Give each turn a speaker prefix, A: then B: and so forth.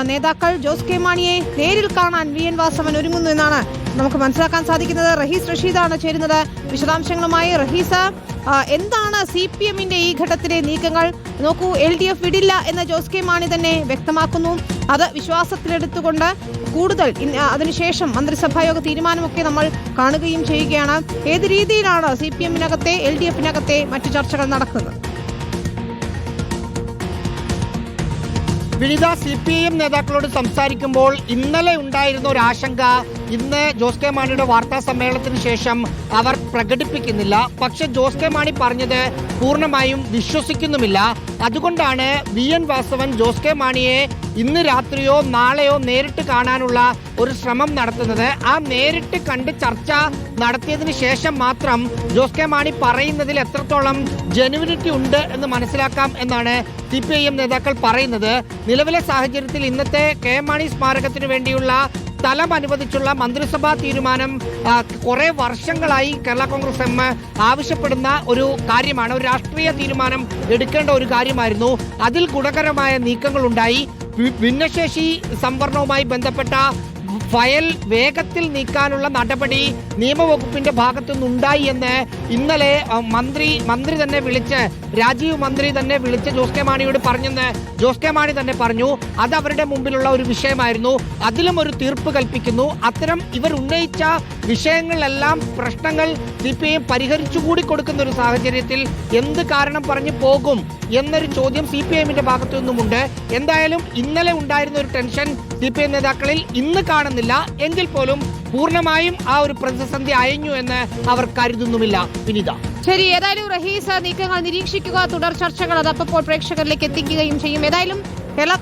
A: നേതാക്കൾ ജോസ് കെ മാണിയെ നേരിൽ കാണാൻ വി.എൻ. വാസവൻ ഒരുങ്ങുന്നു എന്നാണ് നമുക്ക് മനസ്സിലാക്കാൻ സാധിക്കുന്നത്. റഹീസ് റഷീദാണ് ചേരുന്നത് വിശദാംശങ്ങളുമായി. റഹീസ്, എന്താണ് CPM-ന്റെ ഈ ഘട്ടത്തിലെ നീക്കങ്ങൾ? നോക്കൂ, LDF വിടില്ല എന്ന് ജോസ് കെ മാണി തന്നെ വ്യക്തമാക്കുന്നു. അത് വിശ്വാസത്തിലെടുത്തുകൊണ്ട് കൂടുതൽ അതിനുശേഷം മന്ത്രിസഭായോഗ തീരുമാനമൊക്കെ നമ്മൾ കാണുകയും ചെയ്യുകയാണ്. ഏത് രീതിയിലാണ് CPM-നകത്തെ LDF-നകത്തെ മറ്റു ചർച്ചകൾ നടക്കുന്നത്?
B: വിവിധ CPIM നേതാക്കളോട് സംസാരിക്കുമ്പോൾ ഇന്നലെ ഉണ്ടായിരുന്ന ഒരു ആശങ്ക ഇന്ന് ജോസ് കെ മാണിയുടെ വാർത്താ സമ്മേളനത്തിന് ശേഷം അവർ പ്രകടിപ്പിക്കുന്നില്ല. പക്ഷെ ജോസ് കെ മാണി പറഞ്ഞത് പൂർണ്ണമായും വിശ്വസിക്കുന്നുമില്ല. അതുകൊണ്ടാണ് വി.എൻ. വാസവൻ ജോസ് കെ മാണിയെ ഇന്ന് രാത്രിയോ നാളെയോ നേരിട്ട് കാണാനുള്ള ഒരു ശ്രമം നടത്തുന്നത്. ആ നേരിട്ട് കണ്ട് ചർച്ച നടത്തിയതിന് ശേഷം മാത്രം ജോസ് കെ മാണി പറയുന്നതിൽ എത്രത്തോളം ജെനുവിനിറ്റി ഉണ്ട് എന്ന് മനസ്സിലാക്കാം എന്നാണ് CPIM നേതാക്കൾ പറയുന്നത്. നിലവിലെ സാഹചര്യത്തിൽ ഇന്നത്തെ കെ മാണി സ്മാരകത്തിന് വേണ്ടിയുള്ള സ്ഥലം അനുവദിച്ചുള്ള മന്ത്രിസഭാ തീരുമാനം കുറെ വർഷങ്ങളായി കേരള കോൺഗ്രസ് എം ആവശ്യപ്പെടുന്ന ഒരു കാര്യമാണ്. ഒരു രാഷ്ട്രീയ തീരുമാനം എടുക്കേണ്ട ഒരു കാര്യമായിരുന്നു. അതിൽ ഗുണകരമായ നീക്കങ്ങൾ ഉണ്ടായി. ഭിന്നശേഷി സംവരണവുമായി ബന്ധപ്പെട്ട ഫയൽ വേഗത്തിൽ നീക്കാനുള്ള നടപടി നിയമവകുപ്പിന്റെ ഭാഗത്തു നിന്നുണ്ടായി എന്ന് ഇന്നലെ മന്ത്രി തന്നെ വിളിച്ച് രാജീവ് മന്ത്രി തന്നെ വിളിച്ച് ജോസ് കെ മാണിയോട് പറഞ്ഞെന്ന് ജോസ് കെ മാണി തന്നെ പറഞ്ഞു. അത് അവരുടെ മുമ്പിലുള്ള ഒരു വിഷയമായിരുന്നു. അതിലും ഒരു തീർപ്പ് കൽപ്പിക്കുന്നു. അത്തരം ഇവർ ഉന്നയിച്ച വിഷയങ്ങളിലെല്ലാം പ്രശ്നങ്ങൾ CPIM പരിഹരിച്ചുകൂടി കൊടുക്കുന്ന ഒരു സാഹചര്യത്തിൽ എന്ത് കാരണം പറഞ്ഞു പോകും എന്നൊരു ചോദ്യം CPIM-ന്റെ ഭാഗത്തു നിന്നുമുണ്ട്. എന്തായാലും ഇന്നലെ ഉണ്ടായിരുന്ന ഒരു ടെൻഷൻ CPIM നേതാക്കളിൽ ഇന്ന് കാണുന്നില്ല. എങ്കിൽ പോലും പൂർണ്ണമായും ആ ഒരു പ്രതിസന്ധി അയഞ്ഞു എന്ന് അവർ കരുതുന്നുമില്ല. വിനീത,
A: ശരി, ഏതായാലും റഹീസ് നീക്കങ്ങൾ നിരീക്ഷിക്കുക, തുടർ ചർച്ചകൾ അതപ്പോൾ പ്രേക്ഷകരിലേക്ക് എത്തിക്കുകയും ചെയ്യും. ഏതായാലും കേരള